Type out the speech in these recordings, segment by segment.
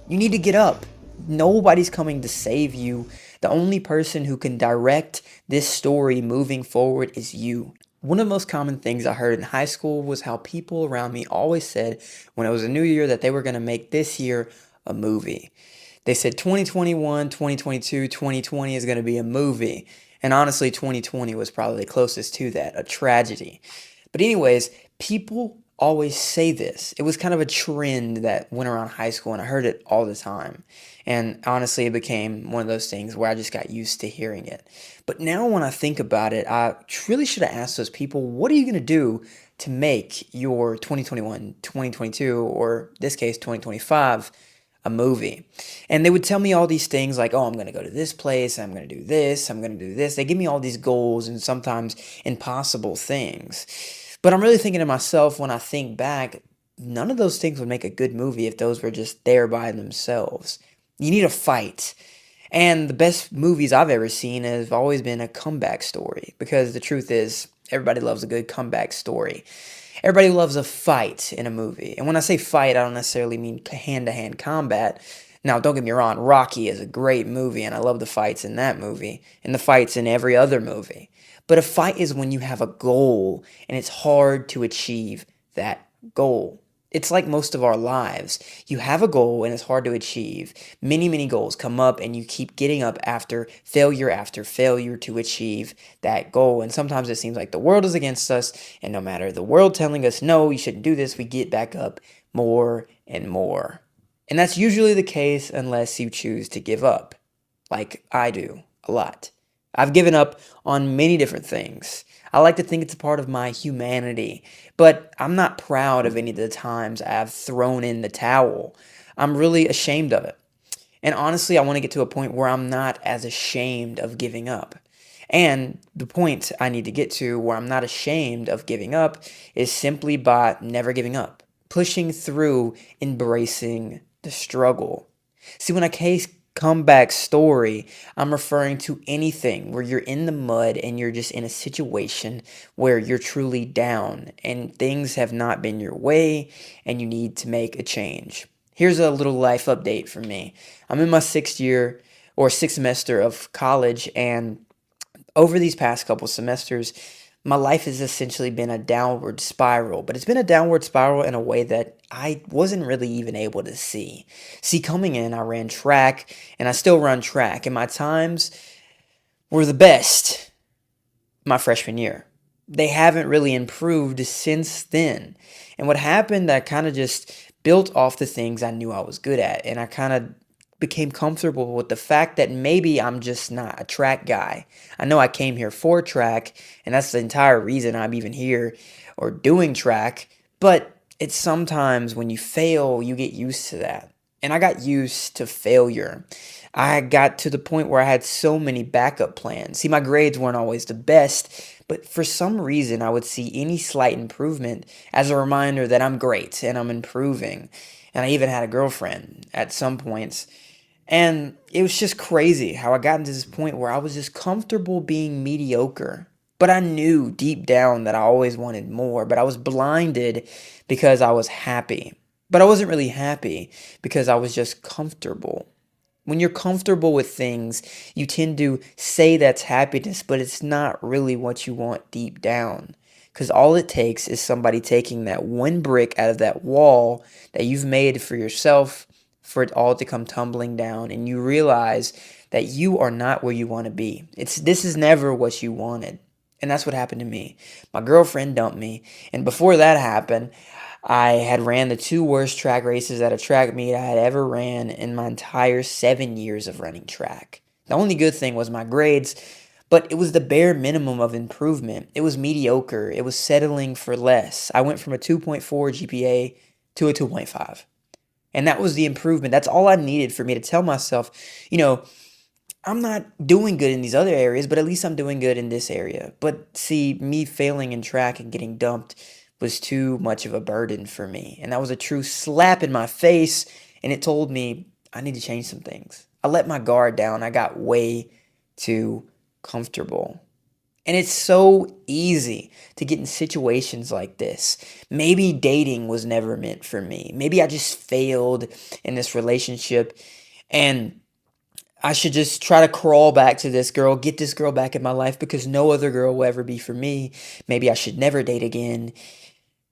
You need to get up. Nobody's coming to save you. The only person who can direct this story moving forward is you. One of the most common things I heard in high school was how people around me always said when it was a new year that they were going to make this year a movie. They said 2021, 2022, 2020 is going to be a movie. And honestly, 2020 was probably the closest to that, a tragedy. But, anyways, people always say this. It was kind of a trend that went around high school, and I heard it all the time. And honestly, it became one of those things where I just got used to hearing it. But now, when I think about it, I really should have asked those people, what are you going to do to make your 2021, 2022, or this case, 2025? A movie. And they would tell me all these things like, oh, I'm going to go to this place, I'm going to do this, I'm going to do this. They give me all these goals and sometimes impossible things. But I'm really thinking to myself when I think back, none of those things would make a good movie if those were just there by themselves. You need a fight. And the best movies I've ever seen have always been a comeback story because the truth is, everybody loves a good comeback story. Everybody loves a fight in a movie. And when I say fight, I don't necessarily mean hand to hand combat. Now, don't get me wrong, Rocky is a great movie, and I love the fights in that movie, and the fights in every other movie. But a fight is when you have a goal, and it's hard to achieve that goal. It's like most of our lives. You have a goal and it's hard to achieve. Many, many goals come up and you keep getting up after failure to achieve that goal. And sometimes it seems like the world is against us, and no matter the world telling us, no, you shouldn't do this, we get back up more and more. And that's usually the case unless you choose to give up, like I do a lot. I've given up on many different things. I like to think it's a part of my humanity, but I'm not proud of any of the times I've thrown in the towel. I'm really ashamed of it. And honestly, I want to get to a point where I'm not as ashamed of giving up. And the point I need to get to where I'm not ashamed of giving up is simply by never giving up, pushing through, embracing the struggle. See, when I case comeback story, I'm referring to anything where you're in the mud and you're just in a situation where you're truly down and things have not been your way and you need to make a change. Here's a little life update for me. I'm in my sixth year or sixth semester of college, and over these past couple semesters, my life has essentially been a downward spiral, but it's been a downward spiral in a way that I wasn't really even able to see. See, coming in, I ran track, and I still run track, and my times were the best my freshman year. They haven't really improved since then. And what happened, I kind of just built off the things I knew I was good at, and I kind of became comfortable with the fact that maybe I'm just not a track guy. I know I came here for track, and that's the entire reason I'm even here or doing track, but it's sometimes when you fail, you get used to that. And I got used to failure. I got to the point where I had so many backup plans. See, my grades weren't always the best, but for some reason, I would see any slight improvement as a reminder that I'm great and I'm improving. And I even had a girlfriend at some points. And it was just crazy how I got into this point where I was just comfortable being mediocre. But I knew deep down that I always wanted more, but I was blinded because I was happy. But I wasn't really happy because I was just comfortable. When you're comfortable with things, you tend to say that's happiness, but it's not really what you want deep down. Because all it takes is somebody taking that one brick out of that wall that you've made for yourself for it all to come tumbling down, and you realize that you are not where you want to be. This is never what you wanted. And that's what happened to me. My girlfriend dumped me, and before that happened, I had ran the two worst track races at a track meet I had ever ran in my entire 7 years of running track. The only good thing was my grades, but it was the bare minimum of improvement. It was mediocre. It was settling for less. I went from a 2.4 GPA to a 2.5. And that was the improvement. That's all I needed for me to tell myself, you know, I'm not doing good in these other areas, but at least I'm doing good in this area. But see, me failing in track and getting dumped was too much of a burden for me. And that was a true slap in my face. And it told me I need to change some things. I let my guard down. I got way too comfortable. And it's so easy to get in situations like this. Maybe dating was never meant for me. Maybe I just failed in this relationship and I should just try to crawl back to this girl, get this girl back in my life because no other girl will ever be for me. Maybe I should never date again.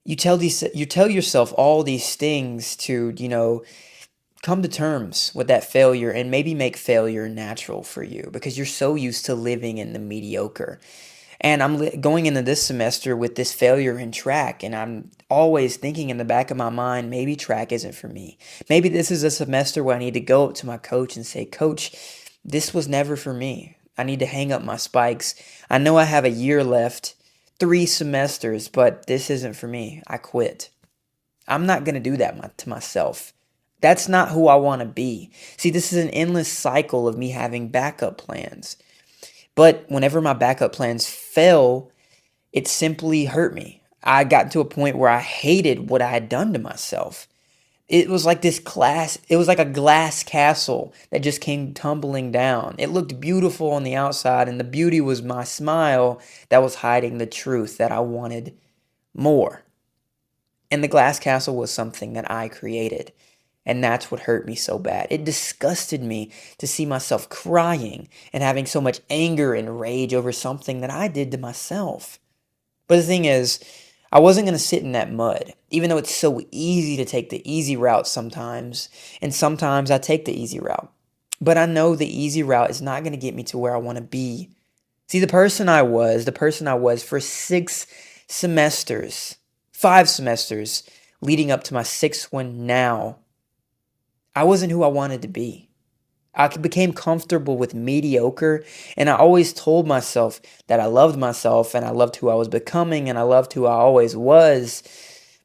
You tell yourself all these things to, come to terms with that failure and maybe make failure natural for you because you're so used to living in the mediocre. And going into this semester with this failure in track, and I'm always thinking in the back of my mind, maybe track isn't for me. Maybe this is a semester where I need to go up to my coach and say, Coach, this was never for me. I need to hang up my spikes. I know I have a year left, 3 semesters, but this isn't for me. I quit. I'm not going to do that to myself. That's not who I want to be. See, this is an endless cycle of me having backup plans. But whenever my backup plans fell, it simply hurt me. I got to a point where I hated what I had done to myself. It was like it was like a glass castle that just came tumbling down. It looked beautiful on the outside, and the beauty was my smile that was hiding the truth that I wanted more. And the glass castle was something that I created. And that's what hurt me so bad. It disgusted me to see myself crying and having so much anger and rage over something that I did to myself. But the thing is, I wasn't going to sit in that mud, even though it's so easy to take the easy route sometimes. And sometimes I take the easy route. But I know the easy route is not going to get me to where I want to be. See, the person I was for 6 semesters, 5 semesters, leading up to my 6th one now, I wasn't who I wanted to be. I became comfortable with mediocre, and I always told myself that I loved myself and I loved who I was becoming and I loved who I always was.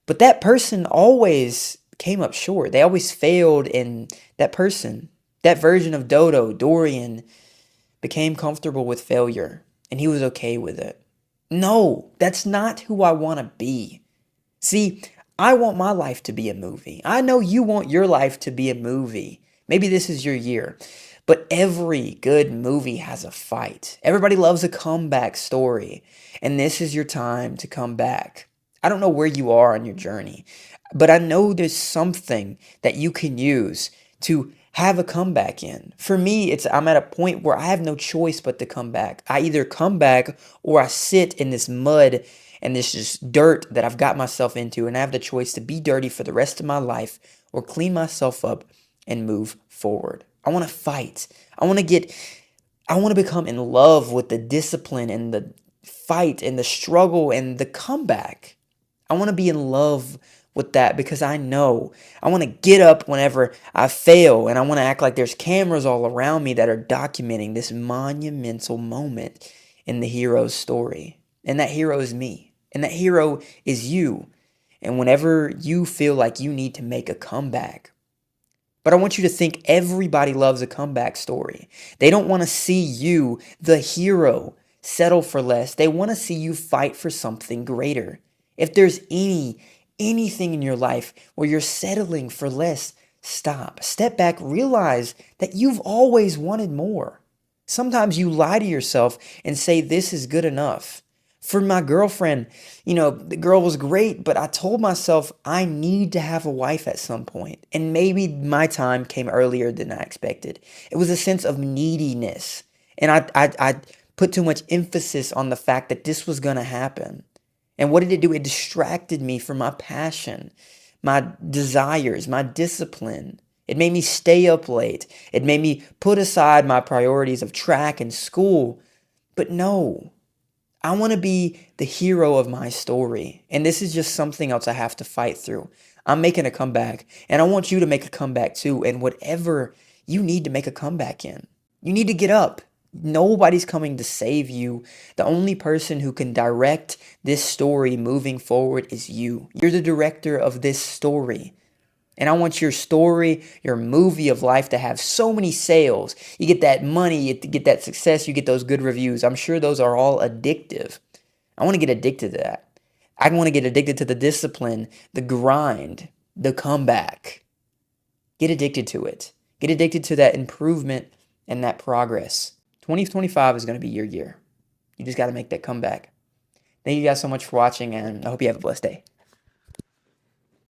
But that person always came up short. They always failed, and that person, that version of Dodo, Dorian, became comfortable with failure, and he was okay with it. No, that's not who I want to be. See, I want my life to be a movie. I know you want your life to be a movie. Maybe this is your year. But every good movie has a fight. Everybody loves a comeback story. And this is your time to come back. I don't know where you are on your journey, but I know there's something that you can use to have a comeback in. For me, I'm at a point where I have no choice but to come back. I either come back or I sit in this mud and this just dirt that I've got myself into, and I have the choice to be dirty for the rest of my life or clean myself up and move forward. I want to fight. I want to become in love with the discipline and the fight and the struggle and the comeback. I want to be in love with that because I know I want to get up whenever I fail, and I want to act like there's cameras all around me that are documenting this monumental moment in the hero's story. And that hero is me. And that hero is you. And whenever you feel like you need to make a comeback, but I want you to think everybody loves a comeback story. They don't want to see you, the hero, settle for less. They want to see you fight for something greater. If there's anything in your life where you're settling for less, stop. Step back, realize that you've always wanted more. Sometimes you lie to yourself and say this is good enough. For my girlfriend, the girl was great, but I told myself I need to have a wife at some point. And maybe my time came earlier than I expected. It was a sense of neediness. And I put too much emphasis on the fact that this was going to happen. And what did it do? It distracted me from my passion, my desires, my discipline. It made me stay up late. It made me put aside my priorities of track and school. But no. I want to be the hero of my story. And this is just something else I have to fight through. I'm making a comeback, and I want you to make a comeback too. And whatever you need to make a comeback in, you need to get up. Nobody's coming to save you. The only person who can direct this story moving forward is you. You're the director of this story. And I want your story, your movie of life to have so many sales. You get that money, you get that success, you get those good reviews. I'm sure those are all addictive. I want to get addicted to that. I want to get addicted to the discipline, the grind, the comeback. Get addicted to it. Get addicted to that improvement and that progress. 2025 is going to be your year. You just got to make that comeback. Thank you guys so much for watching, and I hope you have a blessed day.